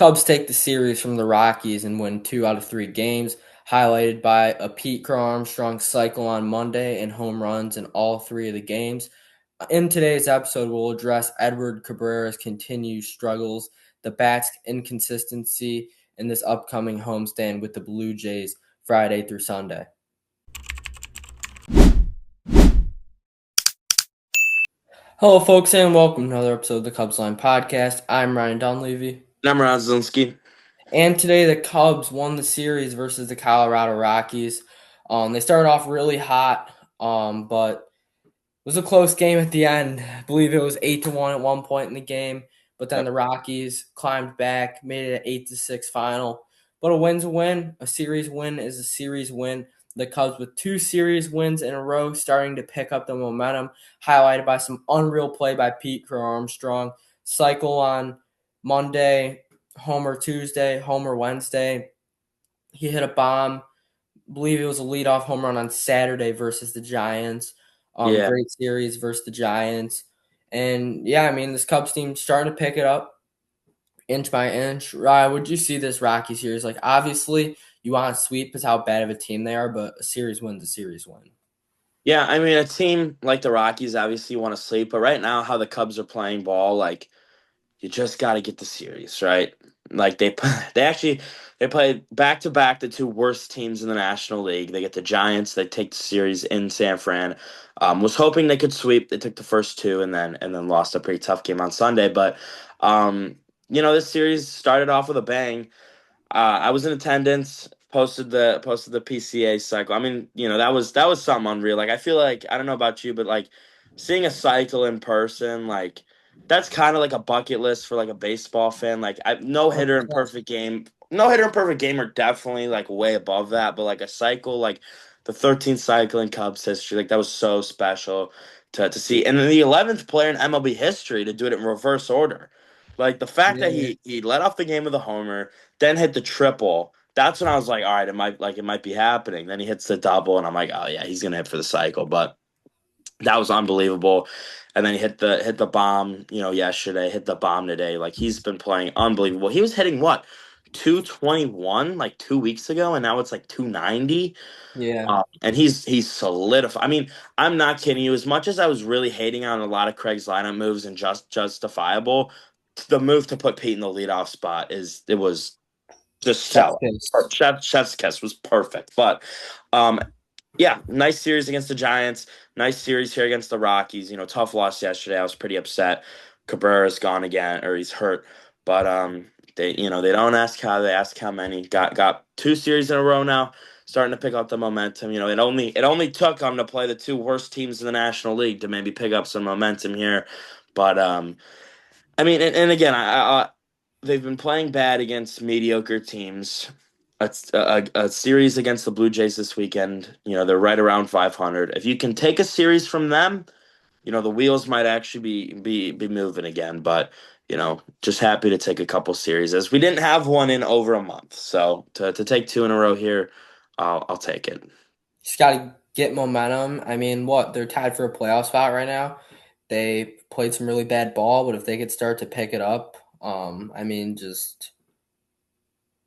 Cubs take the series from the Rockies and win 2 out of 3 games, highlighted by a Pete Crow-Armstrong cycle on Monday and home runs in all 3 of the games. In today's episode, we'll address Edward Cabrera's continued struggles, the bat's inconsistency, in this upcoming homestand with the Blue Jays Friday through Sunday. Hello, folks, and welcome to another episode of the Cubs Line Podcast. I'm Ryan Dunleavy. And I'm Ron Zielinski. And today the Cubs won the series versus the Colorado Rockies. They started off really hot, but it was a close game at the end. I believe it was 8-1 at one point in the game, but then the Rockies climbed back, made it an 8-6 final. But a win's a win. A series win is a series win. The Cubs with 2 series wins in a row, starting to pick up the momentum, highlighted by some unreal play by Pete Crow-Armstrong. Cycle on Monday, homer Tuesday, homer Wednesday. He hit a bomb. I believe it was a leadoff home run on Saturday versus the Giants. Great series versus the Giants. And, yeah, I mean, this Cubs team starting to pick it up inch by inch. Ryan, would you see this Rocky series? Like, obviously, you want to sweep because how bad of a team they are, but a series win's a series win. Yeah, I mean, a team like the Rockies obviously want to sleep, but right now, how the Cubs are playing ball, like, you just got to get the series, right? Like, they play back to back the 2 worst teams in the National League. They get the Giants. They take the series in San Fran. Was hoping they could sweep. They took the first 2 and then lost a pretty tough game on Sunday. But this series started off with a bang. I was in attendance. Posted the PCA cycle. I mean, that was something unreal. Like, I feel like, I don't know about you, but like seeing a cycle in person, like that's kind of like a bucket list for like a baseball fan. Like, no hitter and perfect game are definitely like way above that. But like a cycle, like the 13th cycle in Cubs history, like that was so special to see. And then the 11th player in MLB history to do it in reverse order. Like the fact that Yeah. he led off the game with a homer, then hit the triple. That's when I was like, all right, it might be happening. Then he hits the double, and I'm like, oh yeah, he's gonna hit for the cycle. But that was unbelievable. And then he hit the bomb, yesterday, hit the bomb today. Like, he's been playing unbelievable. He was hitting what, 221 like 2 weeks ago, and now it's like 290. Yeah. And he's solidified. I mean, I'm not kidding you. As much as I was really hating on a lot of Craig's lineup moves and just justifiable, the move to put Pete in the leadoff spot was just Chef's stellar. kiss. Chef's kiss was perfect. But yeah, nice series against the Giants. Nice series here against the Rockies. Tough loss yesterday. I was pretty upset. Cabrera's gone again, or he's hurt. But they don't ask how, they ask how many. Got 2 series in a row now, starting to pick up the momentum. It only took them to play the 2 worst teams in the National League to maybe pick up some momentum here. But I mean, and again, they've been playing bad against mediocre teams. A series against the Blue Jays this weekend. They're right around 500. If you can take a series from them, the wheels might actually be moving again. But just happy to take a couple series, as we didn't have one in over a month. So to take 2 in a row here, I'll take it. Just got to get momentum. I mean, what? They're tied for a playoff spot right now. They played some really bad ball, but if they could start to pick it up, I mean, just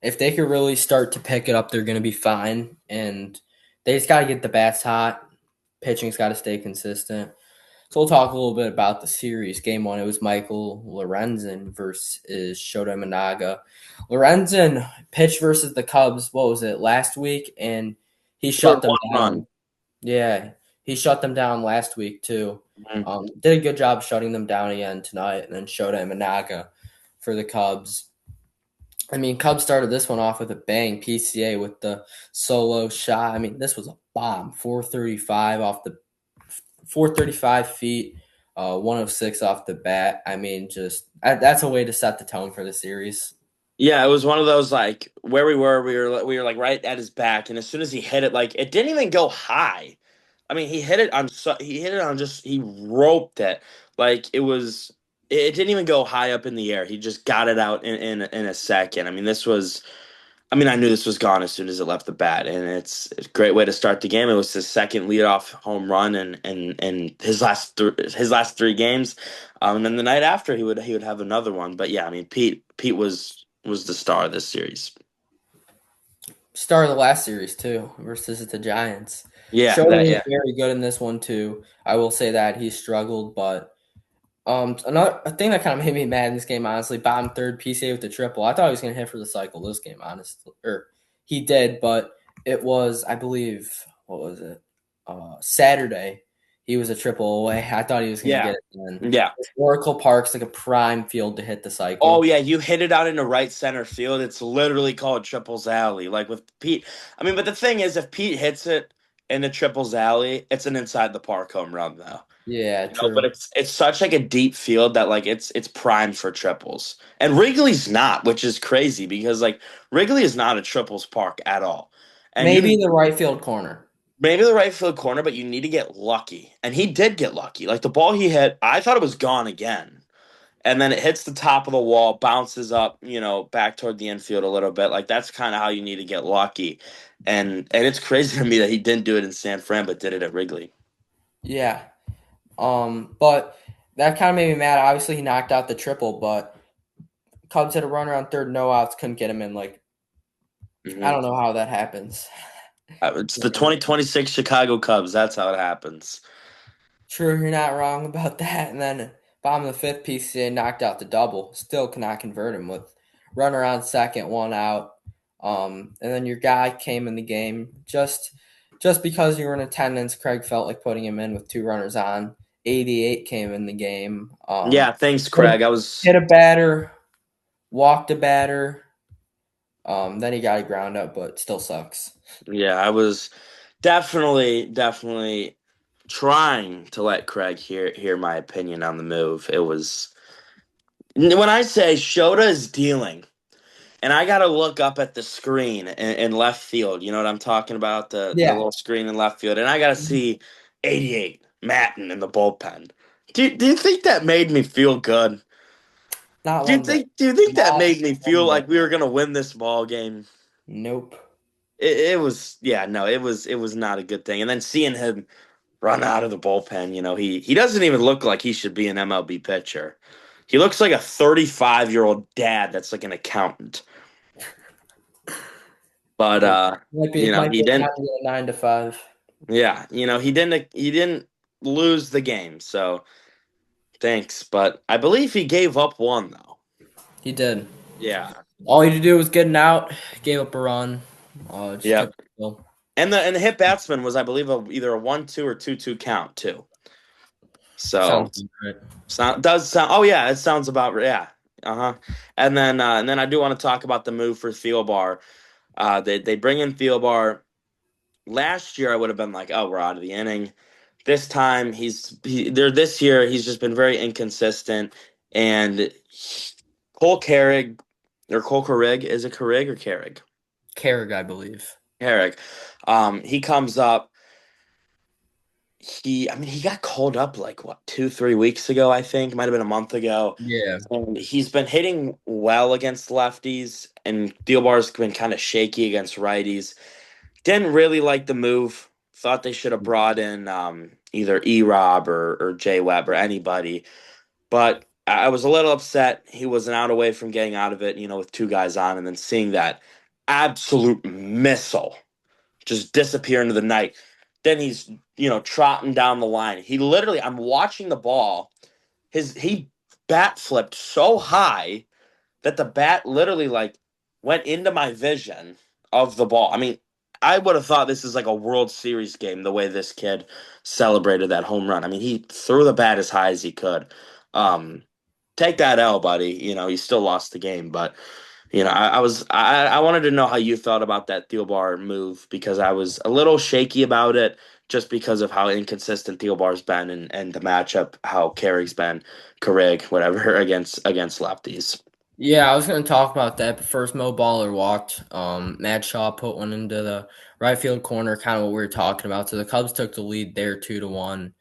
if they could really start to pick it up, they're going to be fine. And they just got to get the bats hot. Pitching's got to stay consistent. So we'll talk a little bit about the series. Game 1, it was Michael Lorenzen versus Shota Imanaga. Lorenzen pitched versus the Cubs, what was it, last week? And he Scored shut them one down. run. Yeah, he shut them down last week too. Mhm. Did a good job shutting them down again tonight, and then Shota Imanaga for the Cubs. I mean, Cubs started this one off with a bang. PCA with the solo shot. I mean, this was a bomb. 435 feet, 106 off the bat. I mean, just that's a way to set the tone for the series. Yeah, it was one of those, like, where we were like right at his back, and as soon as he hit it, like, it didn't even go high. I mean, he roped it. Like, it didn't even go high up in the air. He just got it out in a second. I knew this was gone as soon as it left the bat, and it's a great way to start the game. It was his second leadoff home run and his last 3 games. And then the night after he would have another one. But yeah, I mean, Pete was was the star of this series. Star of the last series too versus the Giants. Yeah, Shota that was yeah. very good in this one too. I will say that he struggled, but another a thing that kind of made me mad in this game, honestly, bottom third PCA with the triple. I thought he was going to hit for the cycle this game, honestly, or he did, but it was, I believe, what was it? Saturday. He was a triple away. I thought he was going to Yeah. get it then. Yeah. Oracle Park's like a prime field to hit the Oh cycle. yeah, you hit it out into right center field. It's literally called triples alley. Like with Pete. I mean, but the thing is, if Pete hits it in the triples alley, it's an inside the park home run though. Yeah, But true. it's such like a deep field that like it's primed for triples. And Wrigley's not, which is crazy because like Wrigley is not a triples park at all. And Maybe you the right field corner. maybe the right field corner, but you need to get lucky. And he did get lucky. Like the ball he hit, I thought it was gone again. And then it hits the top of the wall, bounces up, back toward the infield a little bit. Like that's kind of how you need to get lucky. And it's crazy to me that he didn't do it in San Fran, but did it at Wrigley. Yeah. But that kind of made me mad. Obviously, he knocked out the triple, but Cubs had a runner on third, no outs, couldn't get him in. Like, I Hmm don't know how that happens. It's the 2026 Chicago Cubs. That's how it happens. True, you're not wrong about that. And then bottom of the fifth, PCA knocked out the double. Still cannot convert him with runner on second, one out. And then your guy came in the game just because you were in attendance. Craig felt like putting him in with two runners on. 88 came in the game. Yeah, thanks, Hit a, Craig. I was hit a batter, walked a batter. Then he got a ground up, but still sucks. yeah, I was definitely trying to let Craig hear my opinion on the move. It was when I say Shota is dealing, and I got to look up at the screen in left field. You know what I'm talking about? The Yeah, little screen in left field, and I got to see 88 Matton in the bullpen. Do you think that made me feel good? not Do you one bit. think do you think that Not made me feel one bit. like we were gonna win this ball game? Nope. It was yeah, no, it was not a good thing. And then seeing him run out of the bullpen, he doesn't even look like he should be an MLB pitcher. He looks like a 35-year-old dad that's like an accountant. But Might might he be time didn't to get a 9 to 5. yeah, he didn't lose the game. So thanks, but I believe he gave up one though. He did. Yeah. All he had to do was getting out. Gave up a run. Just Yep. typical. And the hit batsman was, I believe, either a 1-2 or 2-2 count too. So Sounds good. does sound. Oh yeah, it sounds about yeah. Uh-huh. And then I do want to talk about the move for Thielbar. They bring in Thielbar. Last year I would have been like, oh, we're out of the inning. This time there. This year he's just been very inconsistent. And Cole Carrig or Cole Carrig, is it Carrig or Carrig? Carrick, I believe. Carrig. He comes up. I mean, he got called up like what 2, 3 weeks ago. I think might have been a month ago, Yeah. and he's been hitting well against lefties, and Thielbar's been kind of shaky against righties. Didn't really like the move. Thought they should have brought in either E-Rob or Jay Webb or anybody. But I was a little upset. He was an out away from getting out of it, with two guys on, and then seeing that absolute missile just disappear into the night. Then he's, trotting down the line. He literally, I'm watching the ball. He bat flipped so high that the bat literally like went into my vision of the ball. I mean, I would have thought this is like a World Series game the way this kid celebrated that home run. I mean, he threw the bat as high as he could. Um, Take that L, buddy. You still lost the game, but I wanted to know how you felt about that Thielbar move because I was a little shaky about it just because of how inconsistent Thielbar's been and the matchup, how Carey's been, Carrig, whatever, against lefties. Yeah, I was going to talk about that, but first Mo Baller walked. Matt Shaw put one into the right field corner, kind of what we were talking about. So the Cubs took the lead there 2-1.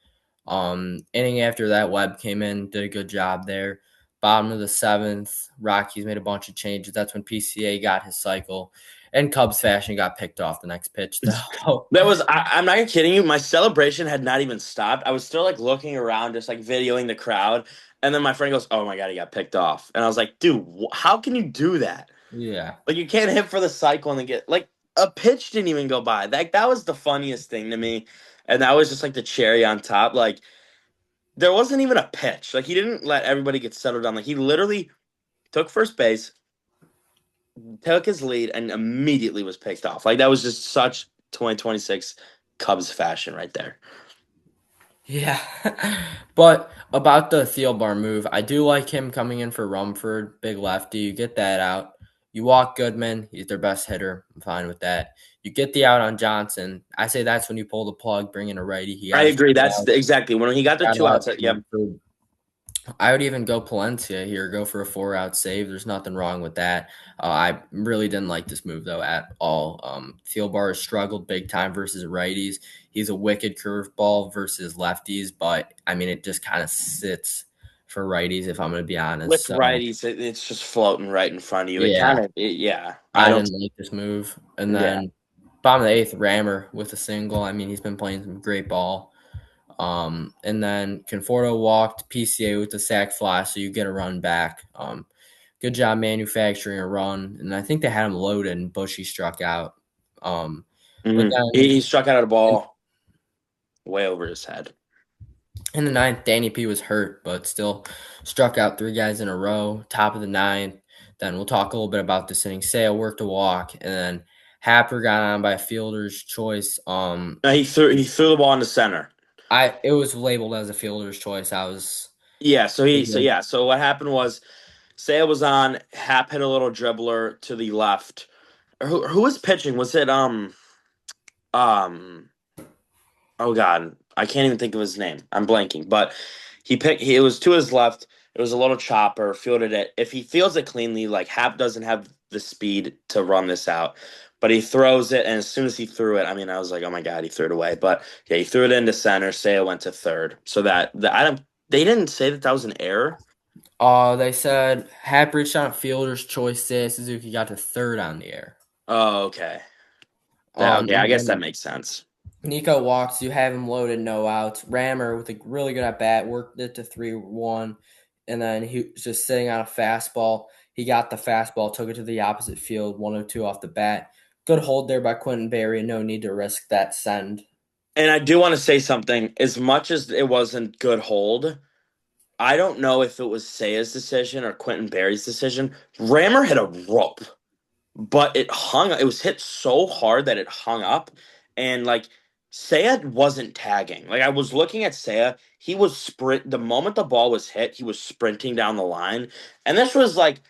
Inning after that, Webb came in, did a good job there. Bottom of the seventh, Rockies made a bunch of changes. That's when PCA got his cycle. And Cubs fashion got picked off the next pitch, though. I'm not kidding you. My celebration had not even stopped. I was still like looking around, just like videoing the crowd. And then my friend goes, "Oh my God, he got picked off." And I was like, dude, how can you do that? Yeah. Like you can't hit for the cycle and then get like a pitch didn't even go by. That was the funniest thing to me, and that was just like the cherry on top. Like there wasn't even a pitch. Like he didn't let everybody get settled down. Like he literally took first base, took his lead, and immediately was picked off. Like that was just such 2026 Cubs fashion right there. Yeah. But about the Thielbar move, I do like him coming in for Rumford, big lefty. You get that out. You walk Goodman, he's their best hitter. I'm fine with that. You get the out on Johnson. I say that's when you pull the plug, bring in a righty. He I got his agree. two That's outs. exactly when he got the Got two out outs. Yep. Rumford. I would even go Palencia here, go for a 4-out save. There's nothing wrong with that. I really didn't like this move though at all. Thielbar has struggled big time versus righties. He's a wicked curveball versus lefties, but I mean it just kind of sits for righties if I'm going to be honest. With So righties, it's just floating right in front of you. It yeah, kind of, yeah. I I don't. didn't like this move. And Yeah. then bottom of the eighth, Rammer with a single. I mean he's been playing some great ball. And then Conforto walked PCA with the sac fly, so you get a run back. Good job manufacturing a run, and I think they had him loaded, and Bushy struck out. Um, but He then struck out a in, ball way over his head. in the ninth, Danny P was hurt, but still struck out 3 guys in a row. Top of the ninth. Then we'll talk a little bit about this inning. Sale worked a walk, and then Happer got on by a fielder's choice. No, he threw the ball into center. It was labeled as a fielder's choice. I was Yeah. So what happened was Sale was on. Hap hit a little dribbler to the left. Who was pitching? Was it um oh God, I can't even think of his name. I'm blanking. But it was to his left. It was a little chopper, fielded it. If he fields it cleanly, like Hap doesn't have the speed to run this out. But he throws it, and as soon as he threw it, I mean, I was like, "Oh my God, he threw it away!" But yeah, he threw it into center. Seiya went to third, so I don't. They didn't say that was an error. They said Hap reached on a fielder's choice. Seiya Suzuki got to third on the air. Oh, okay. Okay, I And guess that then makes sense. Nico walks. You have him loaded, no outs. Rammer with a really good at bat worked it to 3-1, and then he was just sitting on a fastball. He got the fastball, took it to the opposite field, 102 off the bat. Good hold there by Quentin Berry. No need to risk that send. And I do want to say something. As much as it wasn't good hold, I don't know if it was Saya's decision or Quentin Berry's decision. Rammer hit a rope, but it hung. It was hit so hard that it hung up, and like Saya wasn't tagging. Like I was looking at Saya, he was sprint. The moment the ball was hit, he was sprinting down the line, and this was like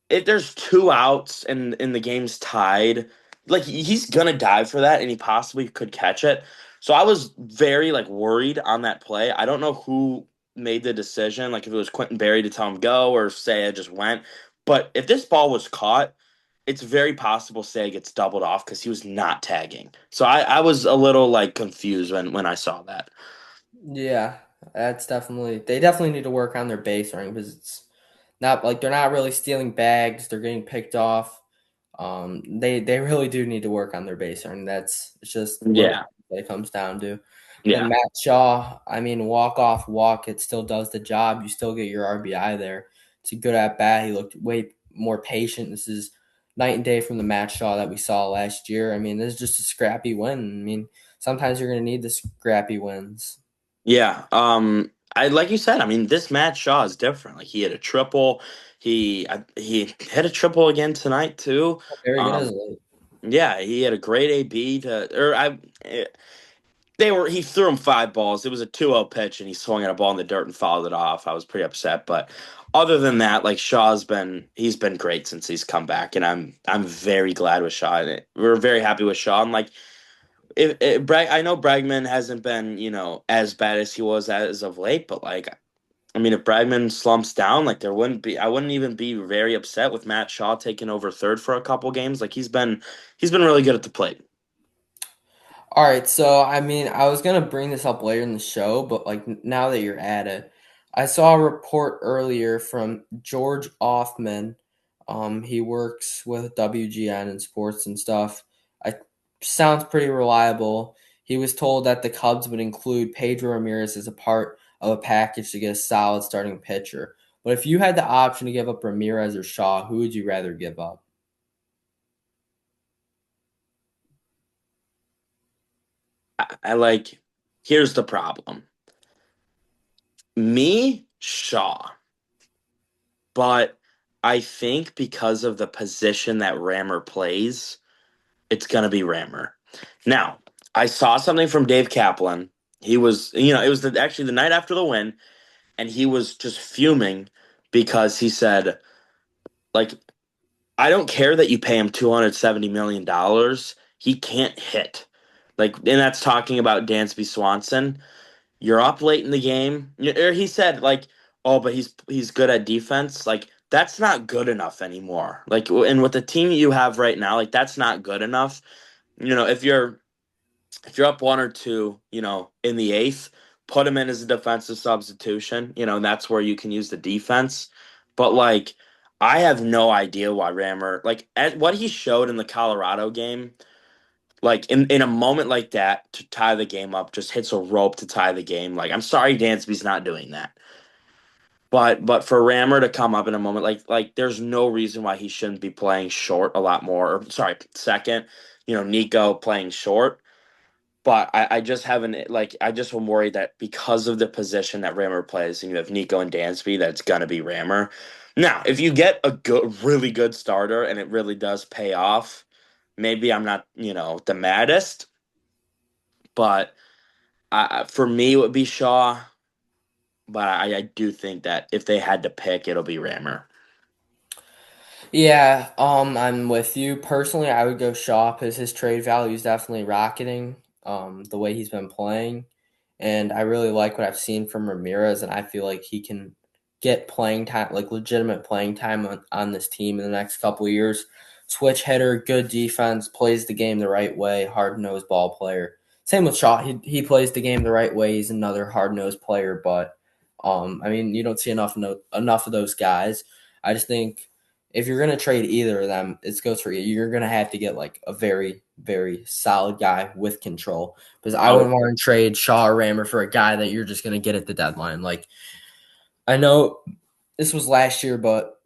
if there's 2 outs and the game's tied, like he's gonna dive for that, and he possibly could catch it. So I was very like worried on that play. I don't know who made the decision, like if it was Quentin Berry to tell him go or if Seiya just went. But if this ball was caught, it's very possible Seiya gets doubled off because he was not tagging. So I was a little like confused when I saw that. Yeah, that's definitely. They definitely need to work on their base running because it's not like they're not really stealing bags. They're getting picked off. They really do need to work on their base running. That's it's just little Yeah, that it comes down to. And then yeah. Matt Shaw, I mean, walk off walk, it still does the job. You still get your RBI there. It's a good at bat. He looked way more patient. This is night and day from the Matt Shaw that we saw last year. I mean, this is just a scrappy win. I mean, sometimes you're going to need the scrappy wins. Yeah. I like you said. I mean, this match Shaw is different. Like he hit a triple. He hit a triple again tonight too. Very good as Um, late. yeah, he had a great AB to or I. They were he threw him 5 balls. It was a 2-0 pitch, and he swung at a ball in the dirt and fouled it off. I was pretty upset, but other than that, like he's been great since he's come back, and I'm very glad with Shaw. We're very happy with Shaw. And like I know Bregman hasn't been as bad as he was as of late, but like I mean, if Bregman slumps down, like I wouldn't even be very upset with Matt Shaw taking over third for a couple games. Like he's been really good at the plate. All right, so I mean, I was gonna bring this up later in the show, but like now that you're at it, I saw a report earlier from George Offman. He works with WGN and sports and stuff. I sounds pretty reliable. He was told that the Cubs would include Pedro Ramirez as a part of a package to get a solid starting pitcher. But if you had the option to give up Ramirez or Shaw, who would you rather give up? I like. Here's the problem. Me, Shaw, but I think because of the position that Rammer plays, it's gonna be Rammer. Now, I saw something from Dave Kaplan. He was, it was actually the night after the win, and he was just fuming because he said, like, I don't care that you pay him $270 million. He can't hit. Like, and that's talking about Dansby Swanson. You're up late in the game. Or he said, like, oh, but he's good at defense. Like, that's not good enough anymore. Like, and with the team you have right now, like, that's not good enough. If you're up one or two, in the eighth, put him in as a defensive substitution, and that's where you can use the defense. But like, I have no idea why Rammer, like, at what he showed in the Colorado game, like in a moment like that to tie the game up, just hits a rope to tie the game. Like, I'm sorry, Dansby's not doing that. But for Rammer to come up in a moment like there's no reason why he shouldn't be playing short a lot more. Or sorry, second, Nico playing short. But I just haven't like I just am worried that because of the position that Rammer plays, and you have Nico and Dansby, that it's gonna be Rammer. Now, if you get a really good starter and it really does pay off, maybe I'm not the maddest, but for me it would be Shaw. But I do think that if they had to pick, it'll be Rammer. Yeah, I'm with you. Personally, I would go Shaw because his trade value is definitely rocketing, the way he's been playing. And I really like what I've seen from Ramirez, and I feel like he can get playing time, like legitimate playing time on this team in the next couple of years. Switch hitter, good defense, plays the game the right way, hard nosed ball player. Same with Shaw. He plays the game the right way. He's another hard nosed player, but I mean, you don't see enough of those guys. I just think if you're gonna trade either of them, it goes for you. You're gonna have to get like a very, very solid guy with control. Because I Oh, wouldn't want to trade Shaw or Rammer for a guy that you're just gonna get at the deadline. Like I know this was last year, but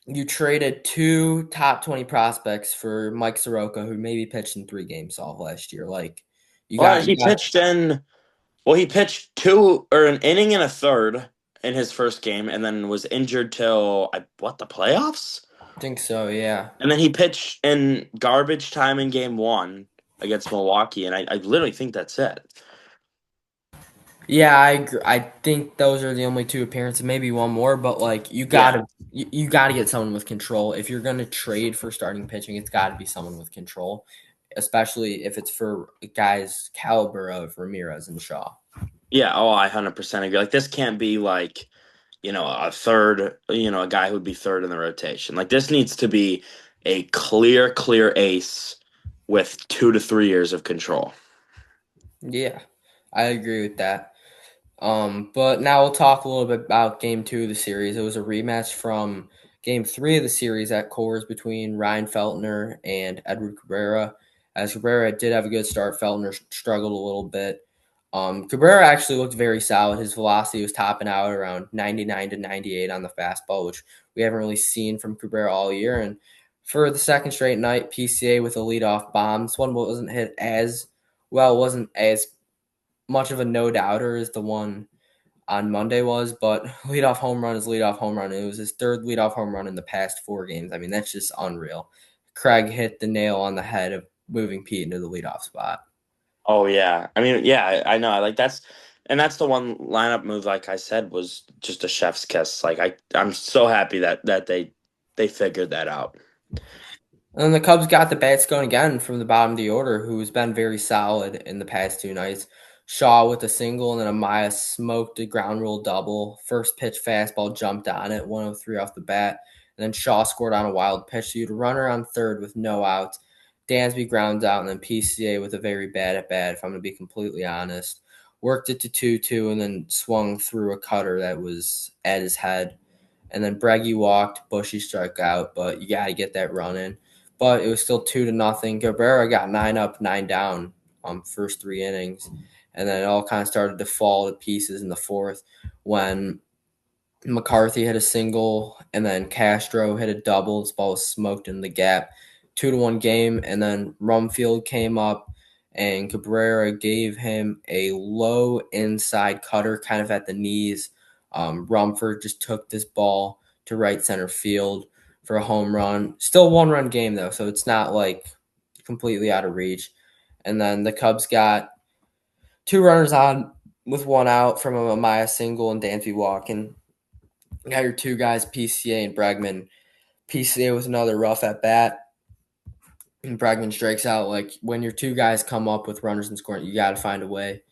you traded two top 20 prospects for Mike Soroka, who maybe pitched in 3 games all of last year. Like you well, got he you got pitched in. Well, he pitched two or an inning and a third in his first game, and then was injured till the playoffs, I think so, yeah. and then he pitched in garbage time in game one against Milwaukee, and I literally think that's it. Yeah, I agree. I think those are the only two appearances, maybe one more, but like Yeah, you gotta get someone with control. If you're gonna trade for starting pitching, it's gotta be someone with control, especially if it's for guys caliber of Ramirez and Shaw. yeah. Oh, I 100% agree. Like, this can't be like a third, a guy who'd be third in the rotation. Like, this needs to be a clear ace with 2 to 3 years of control. Yeah, I agree with that. But now we'll talk a little bit about game two of the series. It was a rematch from game three of the series at Coors between Ryan Feltner and Edward Cabrera. As Cabrera did have a good start, Feltner struggled a little bit. Cabrera actually looked very solid. His velocity was topping out around 99 to 98 on the fastball, which we haven't really seen from Cabrera all year. And for the second straight night, PCA with a leadoff bomb. This one wasn't hit as well, wasn't as much of a no doubter as the one on Monday was, but leadoff home run is leadoff home run. It was his third leadoff home run in the past 4 games. I mean, that's just unreal. Craig hit the nail on the head of moving Pete into the leadoff spot. Oh yeah, I mean, yeah, I know. Like, that's the one lineup move. Like I said, was just a chef's kiss. Like, I'm so happy that they figured that out. And the Cubs got the bats going again from the bottom of the order, who's been very solid in the past 2 nights. Shaw with a single, and then Amaya smoked a ground rule double. First pitch fastball jumped on it, 103 off the bat. And then Shaw scored on a wild pitch. So you had a runner on third with no outs. Dansby grounds out, and then PCA with a very bad at bat, if I'm going to be completely honest. Worked it to 2-2 and then swung through a cutter that was at his head. And then Breggy walked, Bushy struck out, but you got to get that run in. But it was still 2-0. Cabrera got 9 up, 9 down first 3 innings. And then it all kind of started to fall to pieces in the fourth when McCarthy hit a single, and then Castro hit a double. This ball was smoked in the gap. 2-1 game, and then Rumfield came up, and Cabrera gave him a low inside cutter, kind of at the knees. Rumford just took this ball to right center field for a home run. Still 1-run game though, so it's not like completely out of reach. And then the Cubs got two runners on with one out from a Maya single and Dansby walking. You got your two guys, PCA and Bregman. PCA was another rough at bat, and Bregman strikes out. Like when your two guys come up with runners and scoring, you got to find a way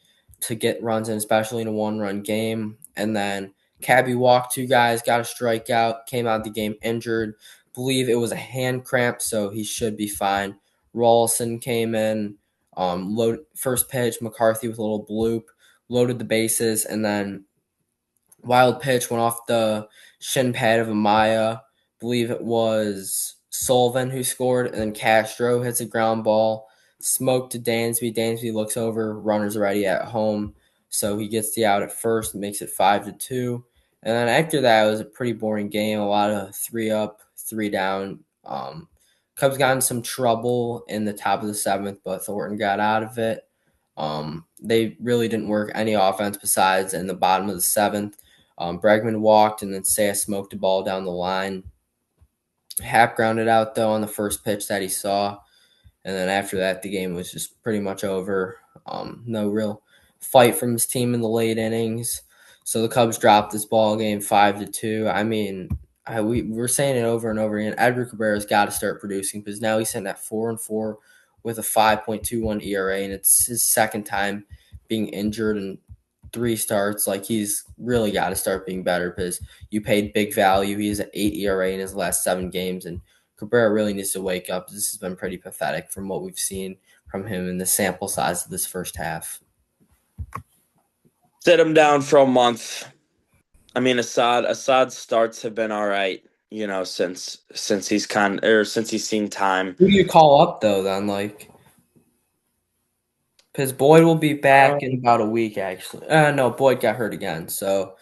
to get runs in, especially in a 1-run game. And then Cabby walked two guys, got a strikeout, came out of the game injured. Believe it was a hand cramp, so he should be fine. Rawlson came in, first pitch, McCarthy with a little bloop, loaded the bases, and then wild pitch went off the shin pad of Amaya. Believe it was Sullivan who scored, and then Castro hits a ground ball, smoke to Dansby. Dansby looks over, runners already at home, so he gets the out at first, makes it 5-2. And then after that, it was a pretty boring game. A lot of three up, three down. Cubs got in some trouble in the top of the seventh, but Thornton got out of it. They really didn't work any offense besides in the bottom of the seventh. Bregman walked, and then Saya smoked a ball down the line. Hap grounded out, though, on the first pitch that he saw. And then after that, the game was just pretty much over. No real fight from his team in the late innings. So the Cubs dropped this ball game 5-2. I mean, we're saying it over and over again. Edgar Cabrera's got to start producing because now he's sitting at 4-4 with a 5.21 ERA, and it's his second time being injured in three starts. Like he's really got to start being better because you paid big value. He has an 8 ERA in his last 7 games, and Cabrera really needs to wake up. This has been pretty pathetic from what we've seen from him in the sample size of this first half. Sit him down for a month. I mean, Assad's starts have been all right, since since he's seen time. Who do you call up though? Then because Boyd will be back in Um, about a week. Actually, no, Boyd got hurt again, so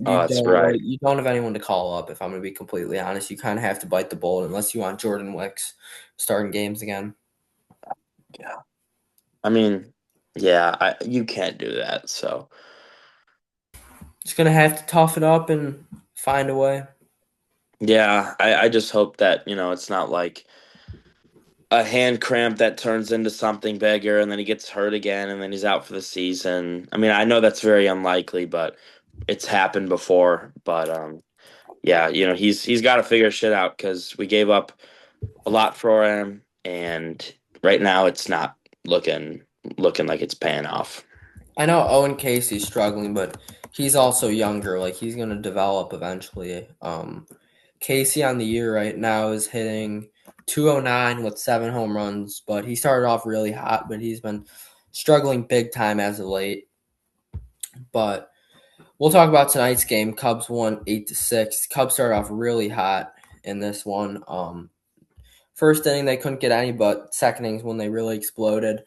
oh, that's right. you don't have anyone to call up. If I'm going to be completely honest, you kind of have to bite the bullet unless you want Jordan Wicks starting games again. Yeah. I mean, yeah, you can't do that. So Just going to have to tough it up and find a way. yeah, I just hope that it's not like a hand cramp that turns into something bigger, and then he gets hurt again, and then he's out for the season. I mean, I know that's very unlikely, but it's happened before. But yeah, he's got to figure shit out because we gave up a lot for him, and right now it's not looking like it's paying off. I know Owen Casey's struggling, but he's also younger. Like he's going to develop eventually. Casey on the year right now is hitting 209 with 7 home runs, but he started off really hot, but he's been struggling big time as of late. But we'll talk about tonight's game. Cubs won 8-6. Cubs started off really hot in this one. First inning they couldn't get any, but second innings when they really exploded.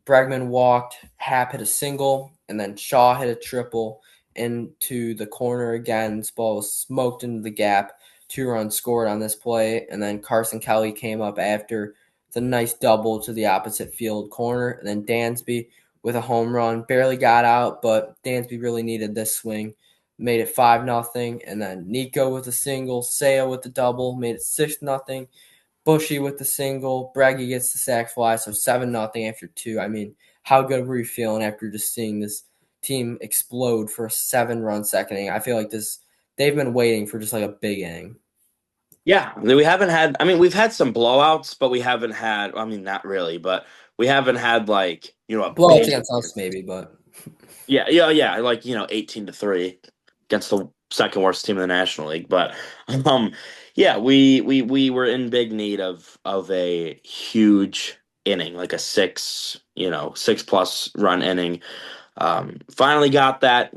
Bregman walked, Hap hit a single, and then Shaw hit a triple into the corner again. This ball was smoked into the gap. 2 runs scored on this play, and then Carson Kelly came up after the nice double to the opposite field corner. And then Dansby with a home run barely got out, but Dansby really needed this swing. Made it 5-0, and then Nico with a single, Seo with the double, made it 6-0. Bushy with the single. Braggy gets the sac fly, so 7-0 after 2. I mean, how good were you feeling after just seeing this team explode for a 7-run second inning? I feel like they've been waiting for just like a big inning. Yeah, we haven't had. I mean, we've had some blowouts, but we haven't had. I mean, not really, but we haven't had like a Blowouts big. against us, maybe, but Yeah, yeah, yeah. Like 18-3 against the second worst team in the National League. But um, yeah, we were in big need of a huge inning, like a 6+ run inning. Finally got that.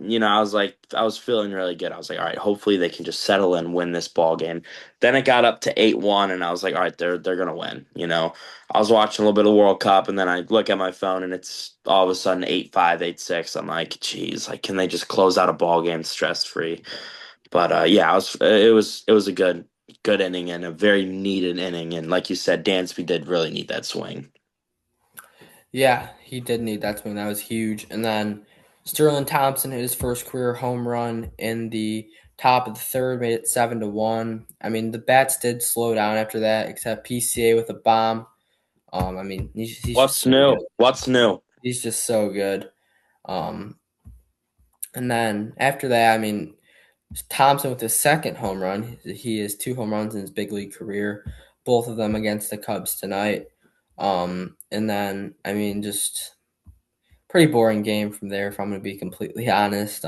I was feeling really good. I was like, all right, hopefully they can just settle and win this ball game. Then it got up to 8-1, and I was like, all right, they're gonna win. I was watching a little bit of World Cup, and then I look at my phone, and it's all of a sudden 8-5, 8-6. I'm like, geez, like can they just close out a ball game stress free? But yeah, it was a good inning and a very needed inning. And like you said, Dansby did really need that swing. Yeah, he did need that swing. That was huge. And then Sterling Thompson hit his first career home run in the top of the third, made it 7-1. I mean, the bats did slow down after that, except PCA with a bomb. I mean, he's just What's so new? good. What's new? He's just so good. Um, and then after that, I mean, Thompson with his second home run. He has two home runs in his big league career, both of them against the Cubs tonight. And then, I mean, just pretty boring game from there, if I'm going to be completely honest.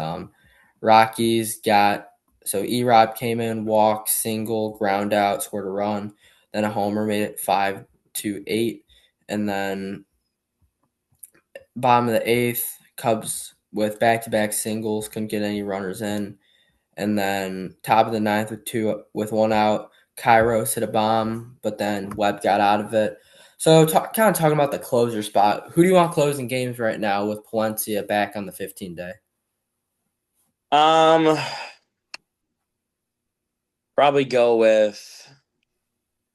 Rockies got so Erod came in, walked, single, ground out, scored a run, then a homer, made it 5-8, and then bottom of the eighth, Cubs with back-to-back singles couldn't get any runners in, and then top of the ninth with one out, Kairos hit a bomb, but then Webb got out of it. So kind of talking about the closer spot. Who do you want closing games right now with Palencia back on the 15 day? Um, Probably go with,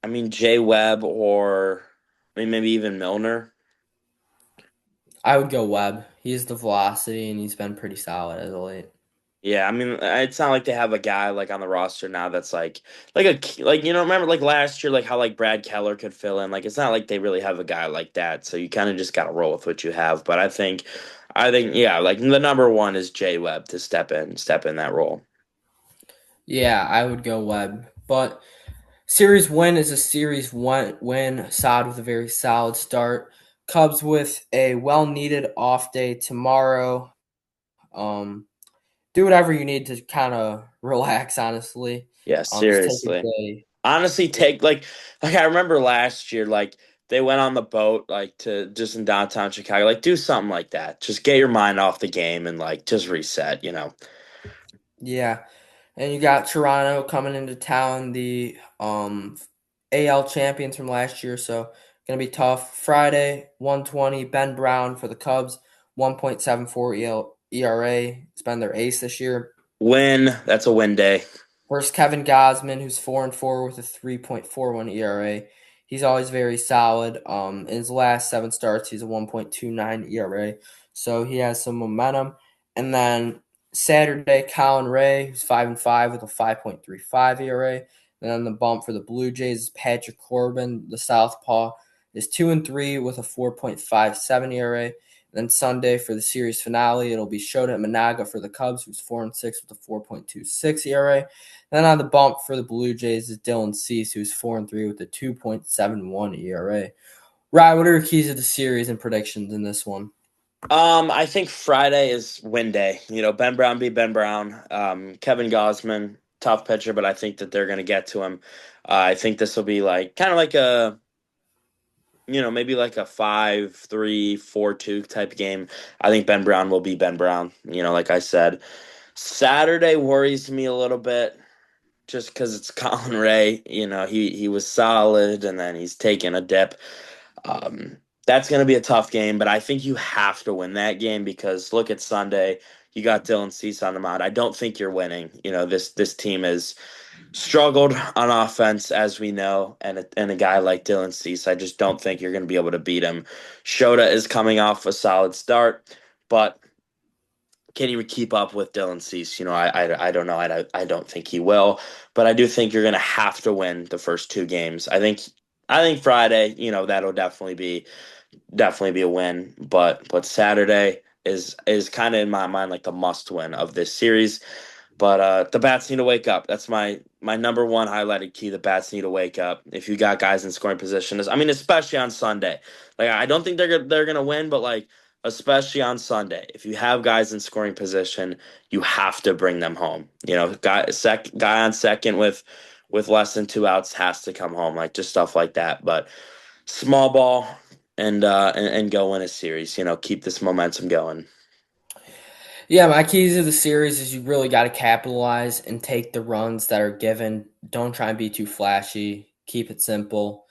I mean, Jay Webb or I mean maybe even Milner. I would go Webb. He has the velocity and he's been pretty solid as of late. Yeah, I mean, it's not like they have a guy like on the roster now that's like remember like last year like how like Brad Keller could fill in. Like it's not like they really have a guy like that. So you kind of just got to roll with what you have. But I think yeah, like the number one is Jay Webb to step in that role. Yeah, I would go Webb. But series win is a series win, side with a very solid start. Cubs with a well needed off day tomorrow. Um, do whatever you need to kind of relax, honestly. Yeah, Just take a seriously. day. Honestly, take like I remember last year, like they went on the boat like to just in downtown Chicago, like do something like that. Just get your mind off the game and like just reset. Yeah. And you got Toronto coming into town, the AL champions from last year, so gonna be tough. Friday, 120, Ben Brown for the Cubs, 1.74 ERA. It's been their ace this year. Win, that's a win day. Versus Kevin Gosman, who's 4-4 with a 3.41 ERA. He's always very solid. In his last seven starts, he's a 1.29 ERA, so he has some momentum. And then Saturday, Colin Ray, who's 5-5 with a 5.35 ERA. And then the bump for the Blue Jays is Patrick Corbin, the southpaw, is 2-3 with a 4.57 ERA. Then Sunday for the series finale, it'll be Shota Managa for the Cubs, who's 4-6 with a 4.26 ERA. Then on the bump for the Blue Jays is Dylan Cease, who's 4-3 with a 2.71 ERA. Ryan, what are your keys to the series and predictions in this one? I think Friday is win day. Ben Brown beat Ben Brown. Kevin Gosman, tough pitcher, but I think that they're gonna get to him. I think this will be like kind of like maybe like a 5-3, 4-2 type game. I think Ben Brown will be Ben Brown. Like I said, Saturday worries me a little bit just because it's Colin Ray. He was solid and then he's taken a dip. Um, that's going to be a tough game, but I think you have to win that game because look at Sunday. You got Dylan Cease on the mound. I don't think you're winning. This team has struggled on offense, as we know, and a guy like Dylan Cease, I just don't think you're going to be able to beat him. Shota is coming off a solid start, but can he keep up with Dylan Cease? I don't know. I don't think he will, but I do think you're going to have to win the first two games. I think Friday, that'll definitely be a win, but Saturday is kind of in my mind like the must win of this series. But the bats need to wake up. That's my number one highlighted key. The bats need to wake up. If you got guys in scoring position, I mean, especially on Sunday. Like I don't think they're gonna win, but like especially on Sunday, if you have guys in scoring position, you have to bring them home. Guy on second with less than two outs has to come home. Like just stuff like that. But small ball and go win a series. Keep this momentum going. Yeah, my keys to the series is you really got to capitalize and take the runs that are given. Don't try and be too flashy. Keep it simple.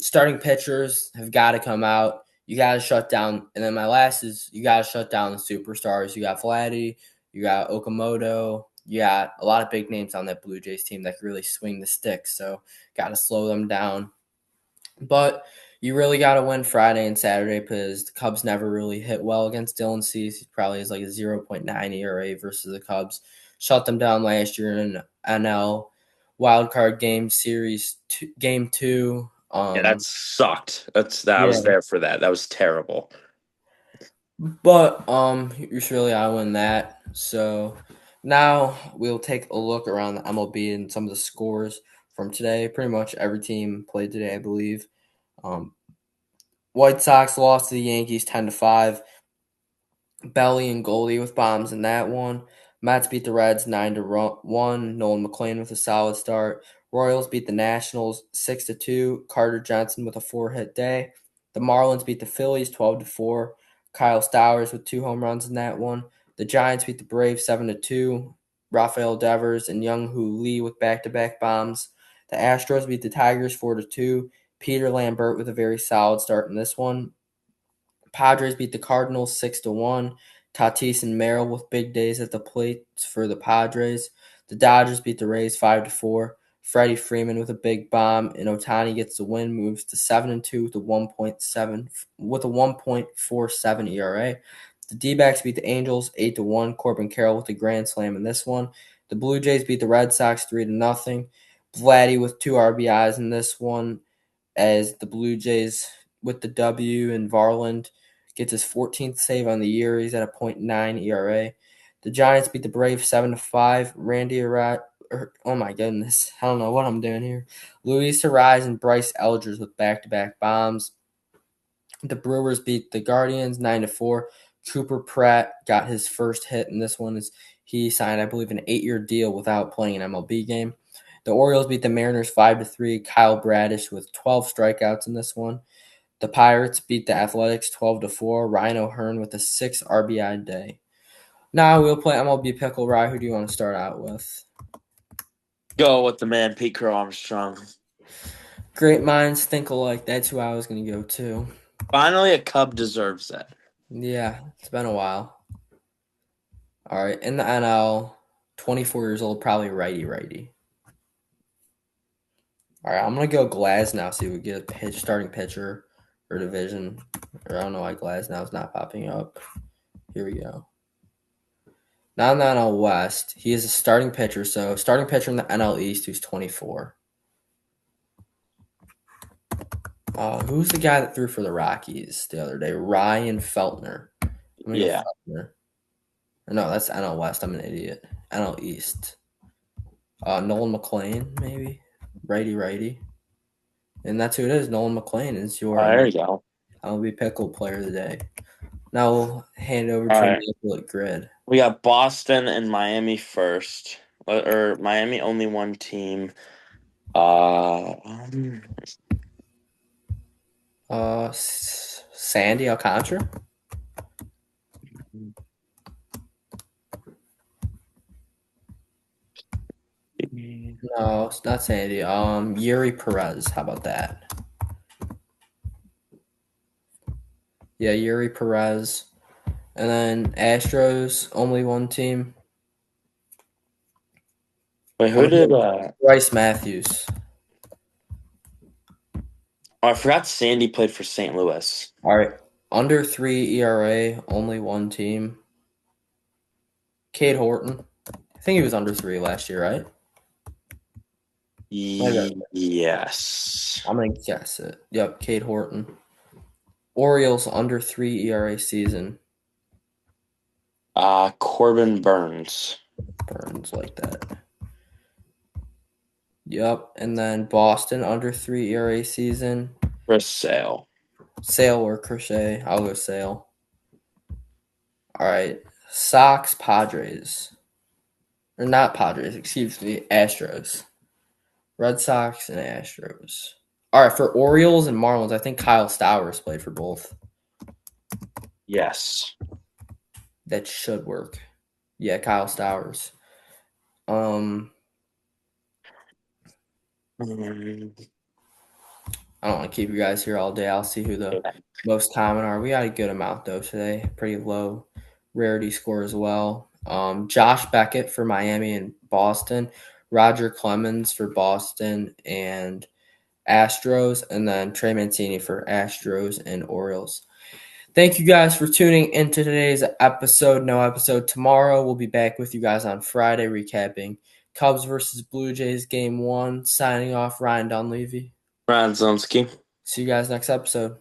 Starting pitchers have got to come out. You got to shut down. And then my last is you got to shut down the superstars. You got Vladdy, you got Okamoto, you got a lot of big names on that Blue Jays team that can really swing the stick. So got to slow them down. But you really got to win Friday and Saturday because the Cubs never really hit well against Dylan Cease. He probably has like a 0.9 ERA versus the Cubs. Shut them down last year in NL wild card game series game two. Yeah, that sucked. I Yeah, was there for that. That was terrible. but you should really I win that. So now we'll take a look around the MLB and some of the scores from today. Pretty much every team played today, I believe. Um, White Sox lost to the Yankees 10-5. Belly and Goldie with bombs in that one. Mets beat the Reds 9-1. Nolan McLean with a solid start. Royals beat the Nationals 6-2. Carter Johnson with a 4-hit day. The Marlins beat the Phillies 12-4. Kyle Stowers with 2 home runs in that one. The Giants beat the Braves 7-2. Rafael Devers and Young-Hoo Lee with back-to-back bombs. The Astros beat the Tigers 4-2. Peter Lambert with a very solid start in this one. Padres beat the Cardinals 6-1. Tatis and Merrill with big days at the plate for the Padres. The Dodgers beat the Rays 5-4. Freddie Freeman with a big bomb, and Ohtani gets the win, moves to 7-2 with a 1.47 ERA. The D-backs beat the Angels 8-1. Corbin Carroll with a grand slam in this one. The Blue Jays beat the Red Sox 3-0. Vladdy with 2 RBIs in this one as the Blue Jays with the W and Varland gets his 14th save on the year. He's at a .9 ERA. The Giants beat the Braves 7-5. Oh my goodness, I don't know what I'm doing here. Luis Ariz and Bryce Eldridge with back-to-back bombs. The Brewers beat the Guardians 9-4. Cooper Pratt got his first hit in this one as he signed, I believe, an 8-year deal without playing an MLB game. The Orioles beat the Mariners 5-3. Kyle Bradish with 12 strikeouts in this one. The Pirates beat the Athletics 12-4. Ryan O'Hearn with a 6 RBI day. Now we'll play MLB Pickle. Rye, who do you want to start out with? Go with the man, Pete Crow-Armstrong. Great minds think alike. That's who I was going to go to. Finally, a Cub deserves it. Yeah, it's been a while. All right, in the NL, 24 years old, probably righty. All right, I'm going to go Glasnow, see if we get a starting pitcher or division. Or I don't know why Glasnow is not popping up. Here we go. Now in the NL West, he is a starting pitcher. So starting pitcher in the NL East, who's 24. Who's the guy that threw for the Rockies the other day? Ryan Feltner. I'm gonna go Yeah. Feltner. No, that's NL West. I'm an idiot. NL East. Nolan McLean, maybe. Righty. And that's who it is. Nolan McLean is your There you go. MLB Pickle Player of the Day. Now we'll hand it over All to right. Nicolette Grid. We got Boston and Miami first. Or Miami only one team. Um, Sandy Alcantara. No, it's not Sandy. Yuri Perez. How about that? Yeah, Yuri Perez. And then Astros, only one team. wait, I'm who gonna did go Bryce Matthews. I forgot Sandy played for St. Louis. All right. Under 3 ERA, only one team. Cade Horton. I think he was under 3 last year, right? Yes. I'm going to guess it. Yep, Cade Horton. Orioles under 3 ERA season. Corbin Burns. Burns like that. Yep, and then Boston under 3 ERA season. Chris Sale. Sale or Crochet. I'll go Sale. All right. Sox, Padres. Or not Padres, excuse me. Astros. Red Sox and Astros. All right, for Orioles and Marlins, I think Kyle Stowers played for both. Yes. That should work. Yeah, Kyle Stowers. I don't want to keep you guys here all day. I'll see who the most common are. We got a good amount though today. Pretty low rarity score as well. Josh Beckett for Miami and Boston, Roger Clemens for Boston and Astros, and then Trey Mancini for Astros and Orioles. Thank you guys for tuning into today's episode. No episode tomorrow. We'll be back with you guys on Friday recapping Cubs versus Blue Jays game 1. Signing off, Ryan Dunleavy. Ron Zumsky. See you guys next episode.